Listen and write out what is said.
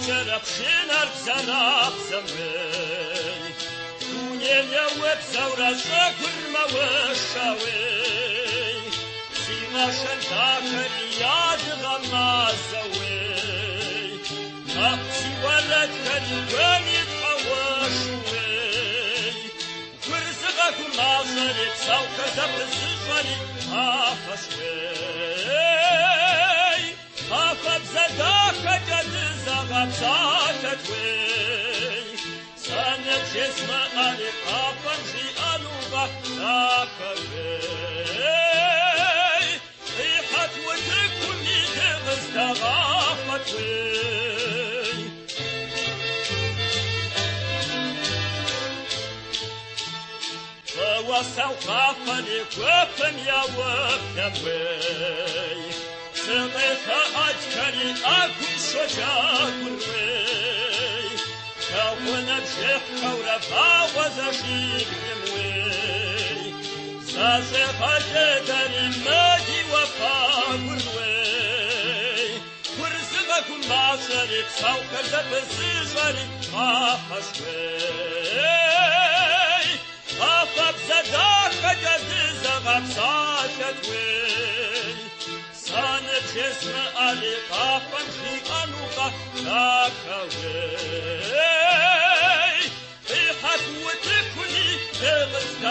شرق شنر بزرق زمين دنيا وبزورة شكر ما وشاوي سيما شنتاك رياض غمازوي أقسي ولد كالواني تحوشوي ورزقكم مازلك سوكر زبزشوي أخشوي أخب زداك جدزا غبزاتتوي سنة جسم ألف أفنجي ألوغا ناكوي ريحة وتكوني دغز تغافتوي وسوف لكوفن يا وفنوي سمعت أجكري أكون شجاع الوي كون بشيخ كورفا وزشيك يموي ساشخ جدري ماجي وفا الوي ورزقكم معشرك سوكر زبزيجري ما خشوي أفضل زداك جدزا غبساتتوي سنة جسم ألقا فنخي أنوغا ناكوي ريحة وتكوني تغز